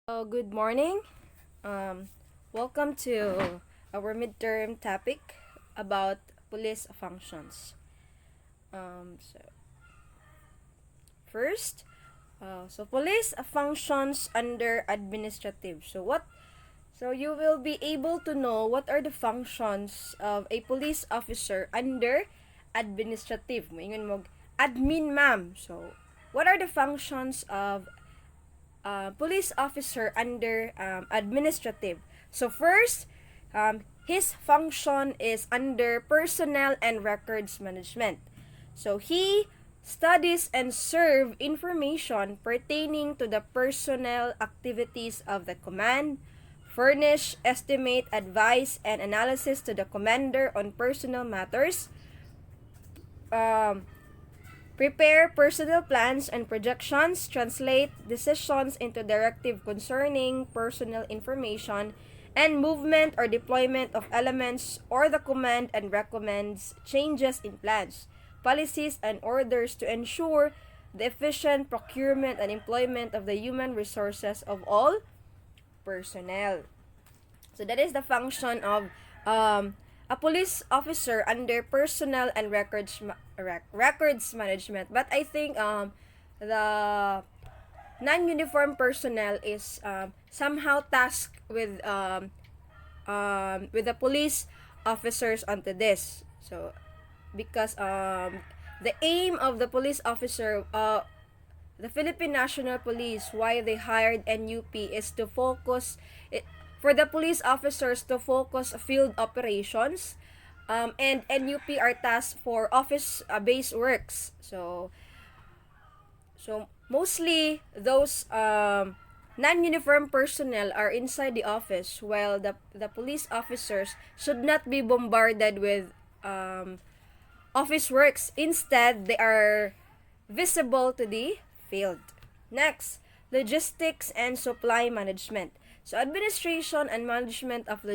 Good morning. Um, Welcome to our midterm topic about police functions. So first, police functions under administrative. So you will be able to know what are the functions of a police officer under administrative. Moingon mo admin ma'am. So what are the functions of police officer under administrative? So first, his function is under personnel and records management. So he studies and serve information pertaining to the personnel activities of the command, furnish, estimate, advice, and analysis to the commander on personnel matters, um, prepare personnel plans and projections, translate decisions into directive concerning personnel information, and movement or deployment of elements, or the command and recommends changes in plans, policies, and orders to ensure the efficient procurement and employment of the human resources of all personnel. So that is the function of a police officer under personnel and records management. But I think the non-uniform personnel is somehow tasked with the police officers onto this. So because the aim of the police officer, the Philippine National Police, why they hired NUP is to focus for the police officers to focus field operations, and NUP are tasked for office-based works. So mostly those non-uniform personnel are inside the office, while the police officers should not be bombarded with office works. Instead, they are visible to the field. Next, logistics and supply management. So administration and management of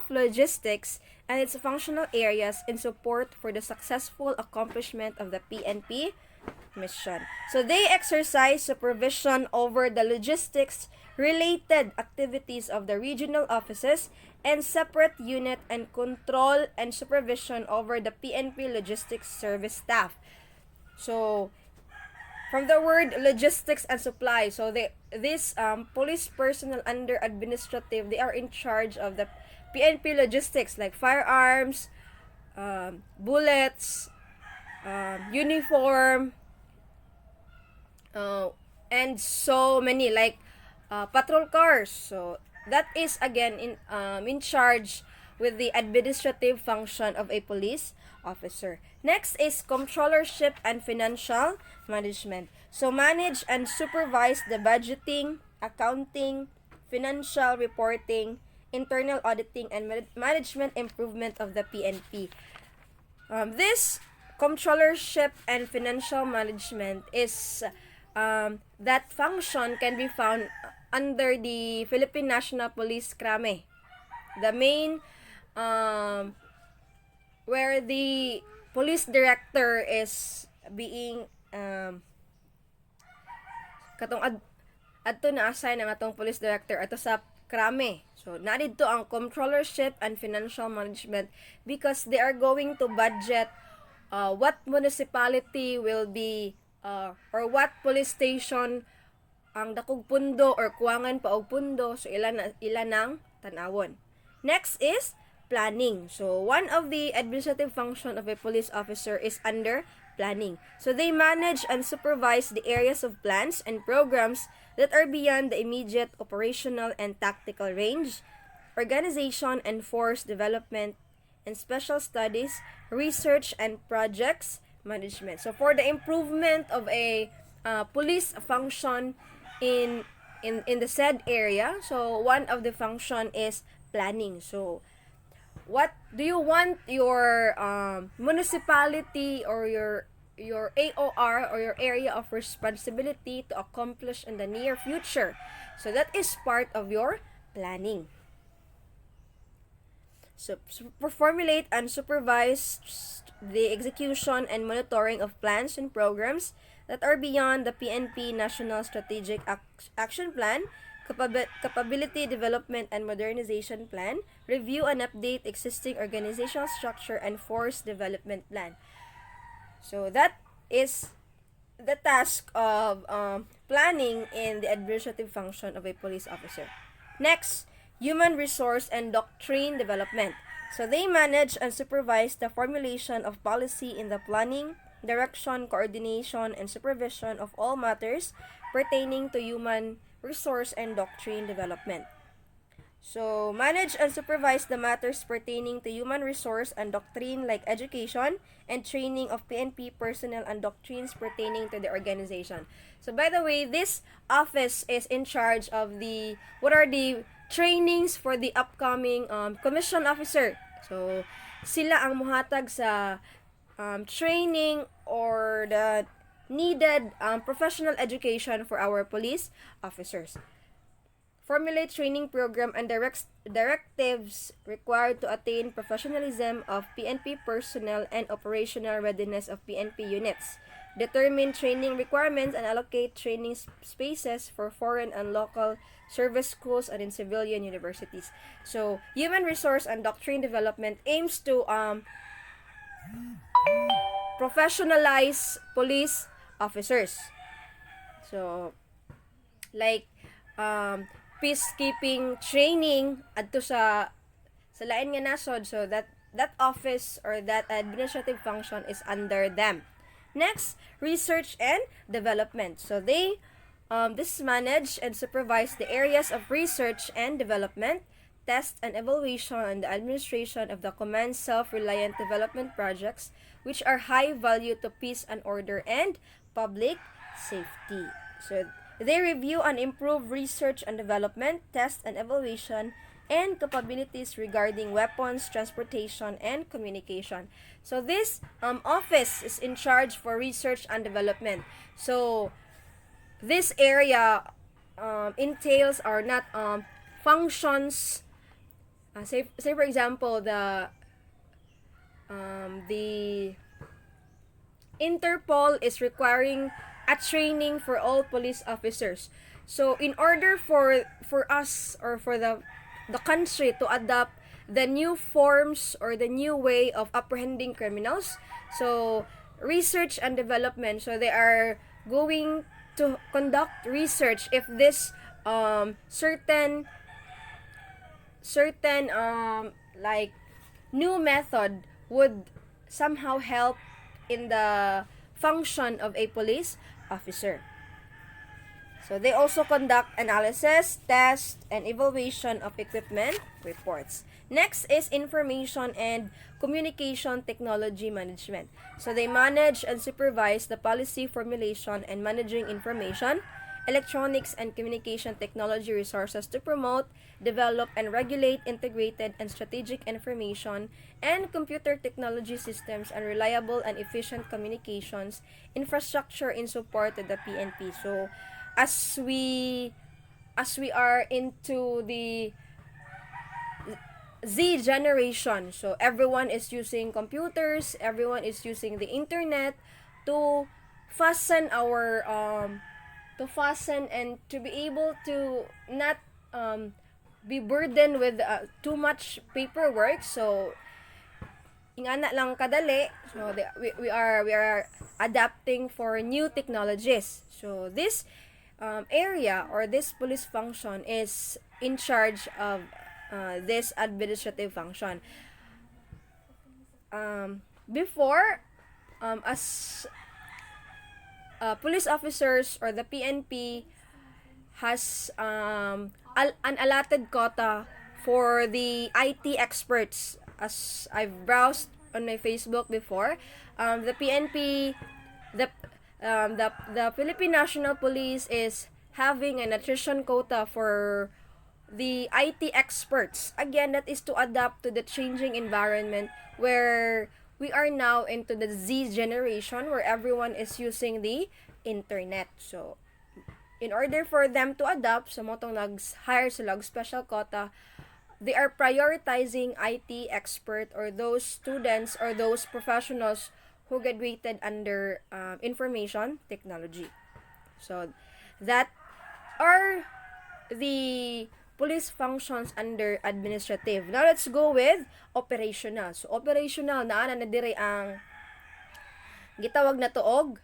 logistics and its functional areas in support for the successful accomplishment of the PNP mission. So they exercise supervision over the logistics related activities of the regional offices and separate unit, and control and supervision over the PNP logistics service staff. So from the word logistics and supply, so this police personnel under administrative, they are in charge of the PNP logistics, like firearms, bullets, uniform, and so many, like patrol cars. So that is again in charge with the administrative function of a police officer. Next is controllership and financial management. So manage and supervise the budgeting, accounting, financial reporting, internal auditing, and management improvement of the PNP. This controllership and financial management is that function can be found under the Philippine National Police Krame. The main where the police director is being katong adto na assign ang atong police director ato sa krame. So nadidto ang controllership and financial management, because they are going to budget what municipality will be or what police station ang dakog pundo or kuwangan pa og pundo. So ilan ang tanawon. Next is planning. So one of the administrative function of a police officer is under planning. So they manage and supervise the areas of plans and programs that are beyond the immediate operational and tactical range, organization and force development, and special studies, research, and projects management. So for the improvement of a police function in the said area, so one of the function is planning. So what do you want your municipality or your AOR or your area of responsibility to accomplish in the near future? So that is part of your planning. So formulate and supervise the execution and monitoring of plans and programs that are beyond the PNP National Strategic Action Plan, capability development and modernization plan, review and update existing organizational structure, and force development plan. So that is the task of planning in the administrative function of a police officer. Next, human resource and doctrine development. So they manage and supervise the formulation of policy in the planning, direction, coordination, and supervision of all matters pertaining to human resource and doctrine development. So, manage and supervise the matters pertaining to human resource and doctrine like education and training of PNP personnel and doctrines pertaining to the organization. So, by the way, this office is in charge of what are the trainings for the upcoming commission officer. So, sila ang muhatag sa training or the needed professional education for our police officers. Formulate training program and directives required to attain professionalism of PNP personnel and operational readiness of PNP units. Determine training requirements and allocate training spaces for foreign and local service schools and in civilian universities. So, human resource and doctrine development aims to professionalize police officers. So, like peacekeeping training adto sa lain nga nasod, so that office or that administrative function is under them. Next, research and development. So they this manage and supervise the areas of research and development, test and evaluation, and the administration of the command self-reliant development projects which are high value to peace and order and public safety. So they review and improve research and development, test and evaluation, and capabilities regarding weapons, transportation, and communication. So this office is in charge for research and development. So this area entails or not functions. Say for example the Interpol is requiring a training for all police officers. So in order for us or for the country to adopt the new forms or the new way of apprehending criminals, so research and development, so they are going to conduct research if this certain like new method would somehow help in the function of a police officer. So they also conduct analysis, test, and evaluation of equipment reports. Next is information and communication technology management. So they manage and supervise the policy formulation and managing information, electronics, and communication technology resources to promote, develop, and regulate integrated and strategic information and computer technology systems and reliable and efficient communications infrastructure in support of the PNP. So as we are into the Z generation, so everyone is using computers, everyone is using the internet to fasten our and to be able to not be burdened with too much paperwork. So ingana lang kadali, so we are adapting for new technologies. So this area or this police function is in charge of this administrative function. Before, as police officers or the PNP has an allotted quota for the IT experts. As I've browsed on my Facebook before, the PNP, the Philippine National Police is having an attrition quota for the IT experts. Again, that is to adapt to the changing environment where we are now into the Z generation where everyone is using the internet. So, in order for them to adapt, sa motong nag-hire sila og special quota, they are prioritizing IT expert or those students or those professionals who graduated under information technology. So, that are the police functions under administrative. Now let's go with operational. So operational naa na dire ang gitawag na tuog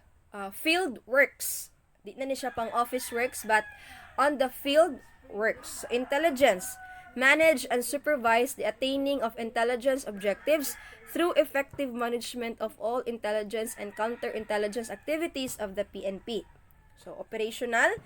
field works. Di na ni siya pang office works but on the field works. So, intelligence, manage and supervise the attaining of intelligence objectives through effective management of all intelligence and counterintelligence activities of the PNP. So, operational,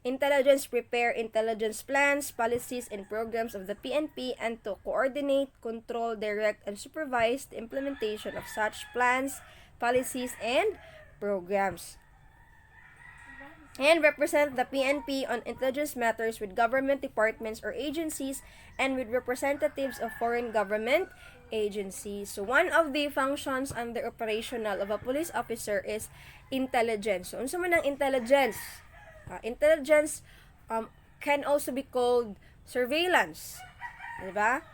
intelligence prepare intelligence plans, policies, and programs of the PNP and to coordinate, control, direct, and supervise the implementation of such plans, policies, and programs. And represent the PNP on intelligence matters with government departments or agencies and with representatives of foreign government agencies. So, one of the functions under operational of a police officer is intelligence. So, unsa man ang intelligence? Intelligence can also be called surveillance. Diba?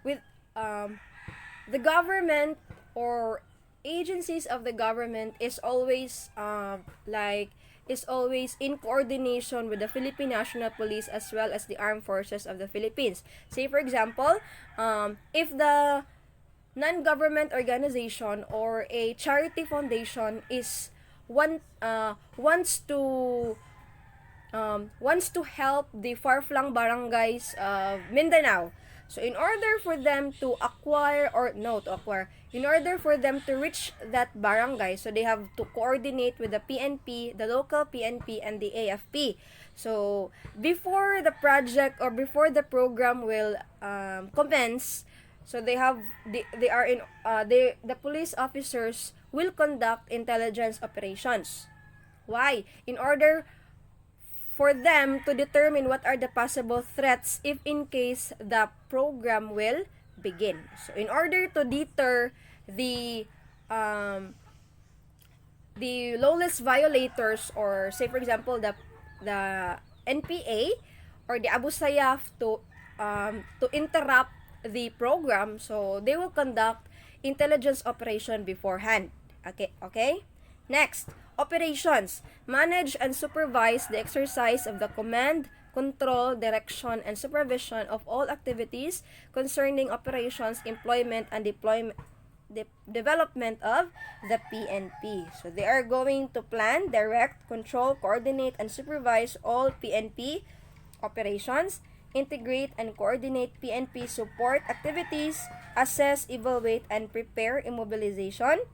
With the government or agencies of the government is always is always in coordination with the Philippine National Police as well as the Armed Forces of the Philippines. Say for example, if the non-government organization or a charity foundation is wants to help the far-flung barangays of Mindanao. So in order for them to in order for them to reach that barangay, so they have to coordinate with the PNP, the local PNP, and the AFP. So before the project or before the program will commence, so the police officers will conduct intelligence operations. Why? In order for them to determine what are the possible threats if in case the program will begin. So in order to deter the lawless violators, or say for example the NPA or the Abu Sayyaf to interrupt the program, so they will conduct intelligence operation beforehand. Okay? Next, operations. Manage and supervise the exercise of the command, control, direction, and supervision of all activities concerning operations, employment, and development of the PNP. So they are going to plan, direct, control, coordinate, and supervise all PNP operations, integrate and coordinate PNP support activities, assess, evaluate, and prepare immobilization,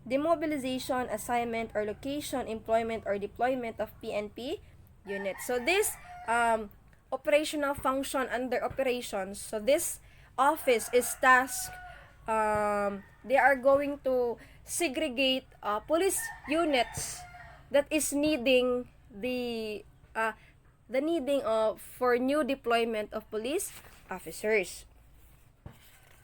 demobilization, assignment, or location, employment, or deployment of PNP units. So this operational function under operations, so this office is tasked, they are going to segregate police units that is needing the needing of for new deployment of police officers.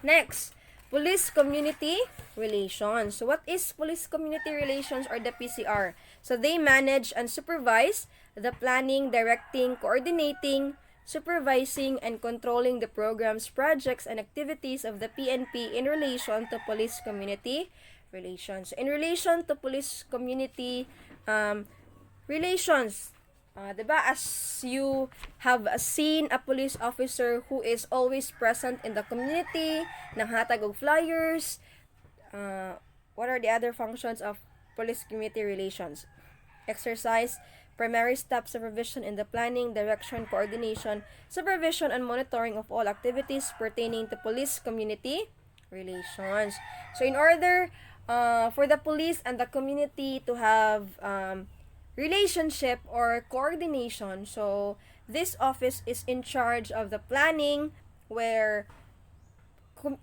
Next, police community relations. So what is police community relations, or the PCR? So they manage and supervise the planning, directing, coordinating, supervising, and controlling the programs, projects, and activities of the PNP in relation to police community relations. In relation to police community relations, diba, as you have seen a police officer who is always present in the community, nanghatag og flyers. What are the other functions of police community relations? Exercise primary staff supervision in the planning, direction, coordination, supervision, and monitoring of all activities pertaining to police community relations. So in order for the police and the community to have relationship or coordination, so this office is in charge of the planning where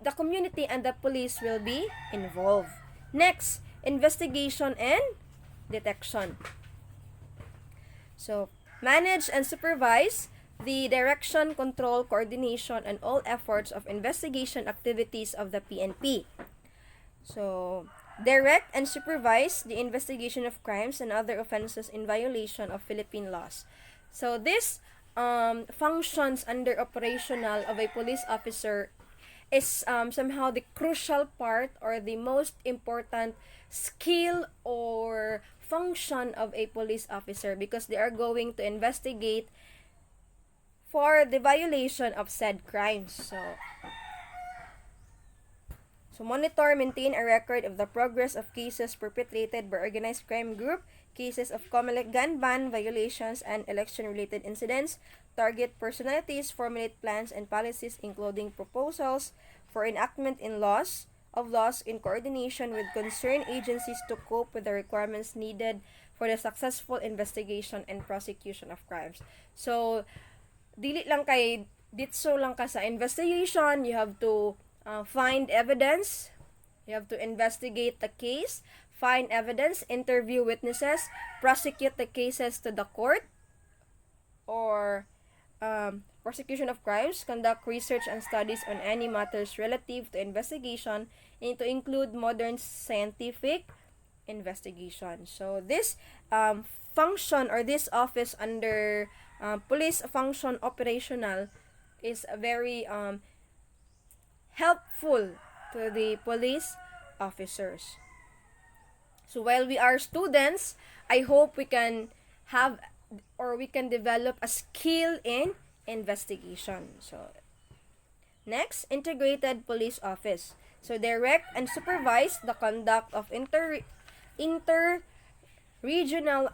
the community and the police will be involved. Next, investigation and detection. So, manage and supervise the direction, control, coordination, and all efforts of investigation activities of the PNP. So, direct and supervise the investigation of crimes and other offenses in violation of Philippine laws. So, this functions under operational of a police officer is somehow the crucial part or the most important skill or function of a police officer, because they are going to investigate for the violation of said crimes. So monitor, maintain a record of the progress of cases perpetrated by organized crime group, cases of COMELEC gun ban violations and election-related incidents, target personalities, formulate plans and policies including proposals for enactment of laws in coordination with concerned agencies to cope with the requirements needed for the successful investigation and prosecution of crimes. So, dili lang kay ditso lang ka sa investigation, you have to find evidence, you have to investigate the case, find evidence, interview witnesses, prosecute the cases to the court, or prosecution of crimes, conduct research and studies on any matters relative to investigation, and to include modern scientific investigation. So this function or this office under police function operational is very helpful to the police officers. So while we are students, I hope we can have or we can develop a skill in investigation. So next, integrated police office. So direct and supervise the conduct of inter-regional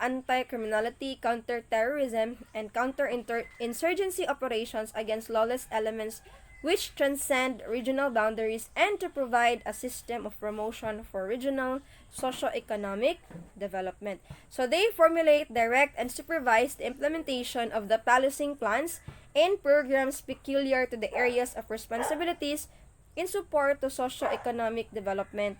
anti-criminality, counter-terrorism, and counter-insurgency operations against lawless elements which transcend regional boundaries, and to provide a system of promotion for regional socio-economic development. So they formulate, direct, and supervise the implementation of the policing plans and programs peculiar to the areas of responsibilities in support to socio-economic development.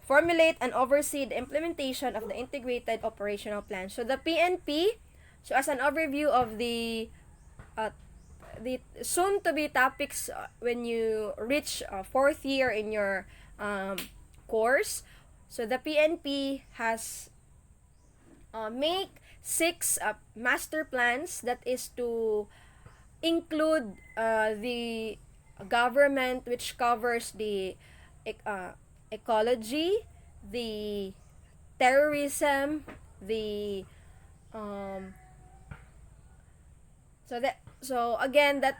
Formulate and oversee the implementation of the integrated operational plan. So the PNP, so as an overview of the soon to be topics when you reach fourth year in your course. So the PNP has make 6 master plans that is to include the government, which covers the ecology, the terrorism, the so again that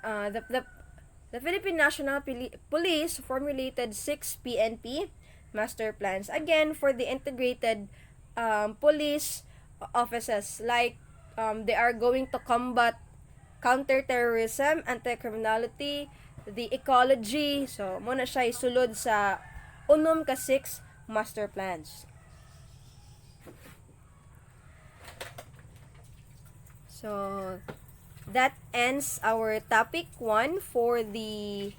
the Philippine National Police formulated 6 PNP master plans again for the integrated police offices, like they are going to combat counter-terrorism, anti-criminality, the ecology. So muna siya isulod sa unom ka 6 master plans. So that ends our topic 1 for the